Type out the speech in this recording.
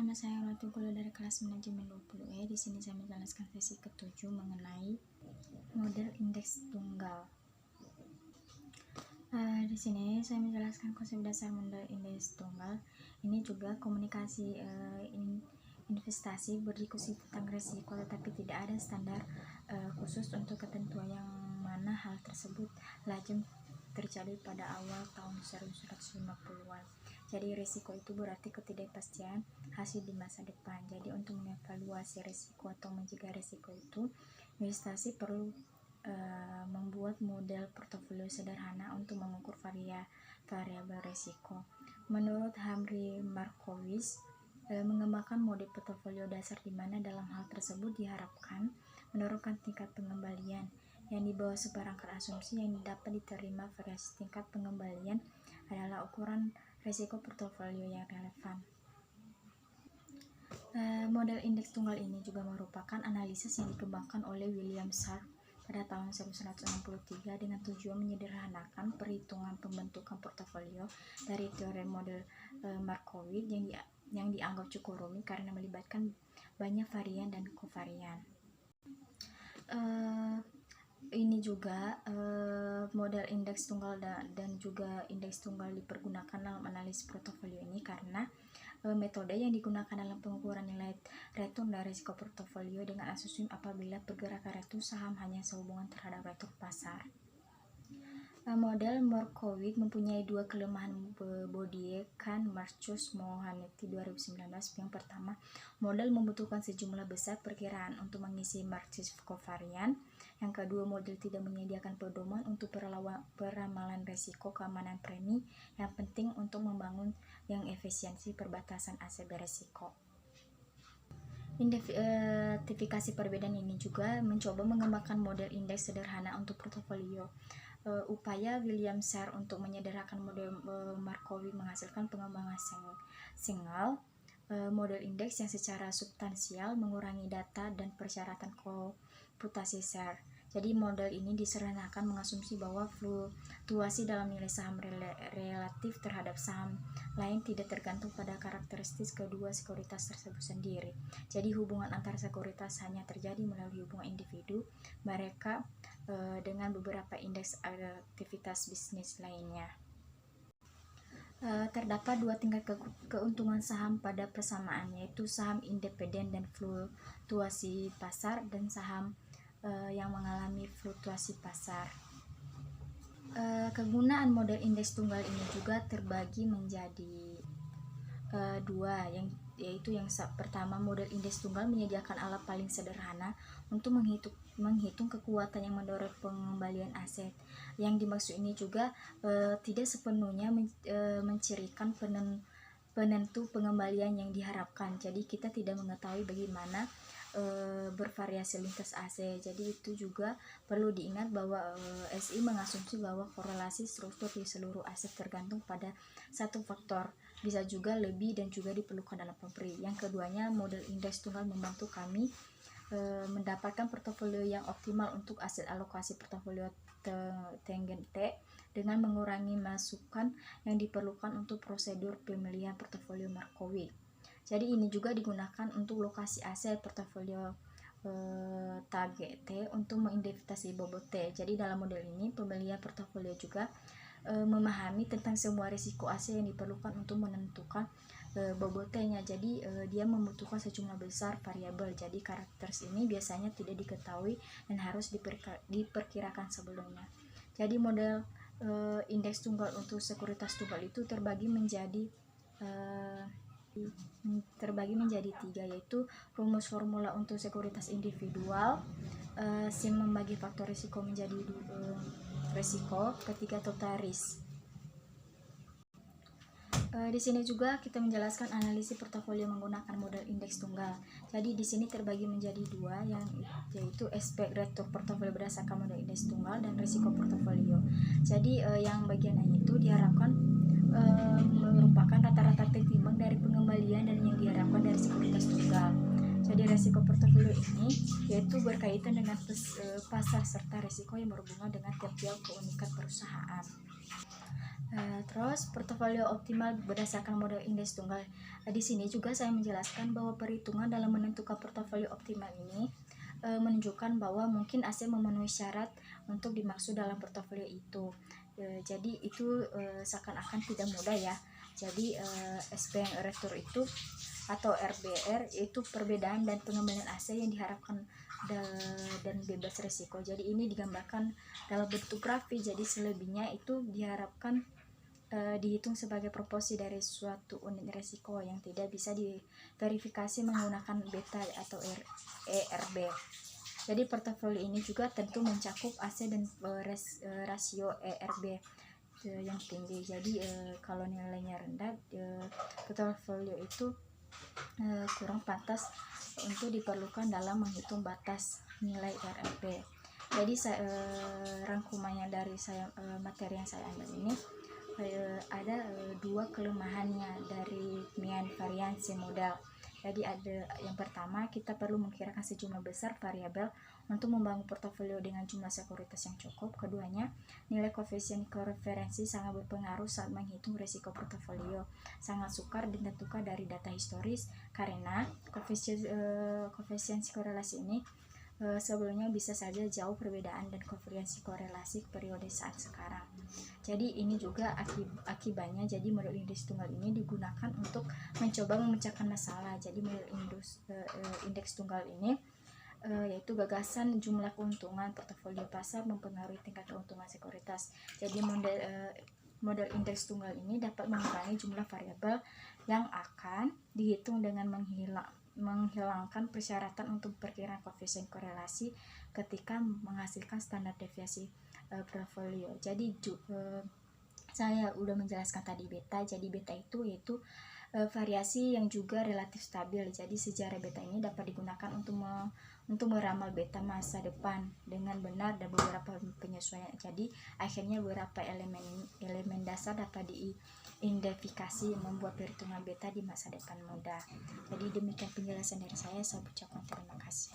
nama saya Ratu Kuliah dari kelas manajemen 20E. Di sini saya menjelaskan sesi ke-7 mengenai model indeks tunggal. Di sini saya menjelaskan konsep dasar model indeks tunggal. Ini juga komunikasi investasi berdiskusi tentang risiko, tetapi tidak ada standar khusus untuk ketentuan yang mana hal tersebut lazim terjadi pada awal tahun 1950-an. Jadi risiko itu berarti ketidakpastian hasil di masa depan. Jadi untuk mengevaluasi risiko atau mencegah risiko itu, investasi perlu membuat model portofolio sederhana untuk mengukur variabel risiko. Menurut Henry Markowitz, mengembangkan model portofolio dasar di mana dalam hal tersebut diharapkan menurunkan tingkat pengembalian yang di bawah seperangkat asumsi yang dapat diterima. Variasi tingkat pengembalian adalah ukuran risiko portofolio yang relevan. Model indeks tunggal ini juga merupakan analisis yang dikembangkan oleh William Sharpe pada tahun 1963 dengan tujuan menyederhanakan perhitungan pembentukan portofolio dari teori model Markowitz yang dianggap cukup rumit karena melibatkan banyak varian dan kovarian. Ini juga model indeks tunggal dan juga indeks tunggal dipergunakan dalam analisis portofolio ini karena metode yang digunakan dalam pengukuran nilai return dan risiko portofolio dengan asumsi apabila pergerakan return saham hanya sehubungan terhadap return pasar. Model Markowitz mempunyai dua kelemahan. Bodier, Kahn, Marcus, Mohanetti 2019. Yang pertama, model membutuhkan sejumlah besar perkiraan untuk mengisi matriks kovarian. Yang kedua, model tidak menyediakan pedoman untuk peramalan risiko keamanan premi yang penting untuk membangun yang efisiensi perbatasan aset beresiko. Identifikasi perbedaan ini juga mencoba mengembangkan model indeks sederhana untuk portofolio. Upaya William Sharpe untuk menyederhanakan model Markowitz menghasilkan pengembangan single model indeks yang secara substansial mengurangi data dan persyaratan komputasi Sharpe. Jadi model ini disederhanakan mengasumsi bahwa fluktuasi dalam nilai saham relatif terhadap saham lain tidak tergantung pada karakteristik kedua sekuritas tersebut sendiri. Jadi hubungan antar sekuritas hanya terjadi melalui hubungan individu mereka dengan beberapa indeks aktivitas bisnis lainnya. Terdapat dua tingkat keuntungan saham pada persamaan, yaitu saham independen dan fluktuasi pasar dan saham yang mengalami fluktuasi pasar. Kegunaan model indeks tunggal ini juga terbagi menjadi dua, yaitu yang pertama, model indeks tunggal menyediakan alat paling sederhana untuk menghitung kekuatan yang mendorong pengembalian aset. Yang dimaksud ini juga tidak sepenuhnya mencirikan penentu pengembalian yang diharapkan. Jadi kita tidak mengetahui bagaimana bervariasi lintas aset. Jadi itu juga perlu diingat bahwa SI mengasumsi bahwa korelasi struktur di seluruh aset tergantung pada satu faktor, bisa juga lebih dan juga diperlukan dalam pemberi. Yang keduanya, model indeks tunggal membantu kami mendapatkan portofolio yang optimal untuk aset alokasi portofolio tangente dengan mengurangi masukan yang diperlukan untuk prosedur pemilihan portofolio Markowitz. Jadi ini juga digunakan untuk lokasi aset portofolio TGT untuk mengidentifikasi bobot T. Jadi dalam model ini pemilihan portofolio juga memahami tentang semua risiko aset yang diperlukan untuk menentukan bobot T-nya. Jadi dia membutuhkan sejumlah besar variabel. Jadi karakteristik ini biasanya tidak diketahui dan harus diperkirakan sebelumnya. Jadi model indeks tunggal untuk sekuritas tunggal itu terbagi menjadi tiga, yaitu rumus formula untuk sekuritas individual, SIM membagi faktor risiko menjadi risiko, ketiga total risk. Di sini juga kita menjelaskan analisis portofolio menggunakan model indeks tunggal. Jadi di sini terbagi menjadi dua, yaitu aspek return portofolio berdasarkan model indeks tunggal dan risiko portofolio. Jadi yang bagian itu diharapkan merupakan rata-rata timbang dari pengembalian dan yang diharapkan dari sekuritas tunggal. Jadi risiko portofolio ini yaitu berkaitan dengan pasar serta risiko yang berhubungan dengan tiap-tiap keunikan perusahaan. Terus portofolio optimal berdasarkan model indeks tunggal. Di sini juga saya menjelaskan bahwa perhitungan dalam menentukan portofolio optimal ini menunjukkan bahwa mungkin aset memenuhi syarat untuk dimaksud dalam portofolio itu. Jadi itu seakan-akan tidak mudah ya. Jadi SPN retur itu atau RBR itu perbedaan dan pengembalian aset yang diharapkan dan bebas risiko. Jadi ini digambarkan dalam bentuk grafis. Jadi selebihnya itu diharapkan dihitung sebagai proporsi dari suatu unit risiko yang tidak bisa diverifikasi menggunakan beta atau ERB. Jadi portofolio ini juga tentu mencakup aset dan rasio ERB yang tinggi. Jadi kalau nilainya rendah, portofolio itu kurang pantas untuk diperlukan dalam menghitung batas nilai ERB. Jadi rangkumannya dari materi yang saya ambil ini, ada dua kelemahannya dari mean variansi modal. Jadi ada yang pertama, kita perlu mengkirakan sejumlah besar variabel untuk membangun portofolio dengan jumlah sekuritas yang cukup. Keduanya, nilai koefisien koreferensi sangat berpengaruh saat menghitung risiko portofolio. Sangat sukar ditentukan dari data historis karena koefisien korelasi ini sebelumnya bisa saja jauh perbedaan dan koefisien korelasi periode saat sekarang. Jadi ini juga akibatnya, jadi model indeks tunggal ini digunakan untuk mencoba memecahkan masalah. Jadi model indeks tunggal ini yaitu gagasan jumlah keuntungan portofolio pasar mempengaruhi tingkat keuntungan sekuritas. Jadi model indeks tunggal ini dapat mengurangi jumlah variabel yang akan dihitung dengan menghilangkan persyaratan untuk perkiraan koefisien korelasi ketika menghasilkan standar deviasi portofolio. Jadi saya udah menjelaskan tadi beta. Jadi beta itu yaitu variasi yang juga relatif stabil. Jadi sejarah beta ini dapat digunakan untuk meramal beta masa depan dengan benar dan beberapa penyesuaian. Jadi akhirnya beberapa elemen dasar dapat diidentifikasi membuat perhitungan beta di masa depan mudah. Jadi demikian penjelasan dari saya ucapkan terima kasih.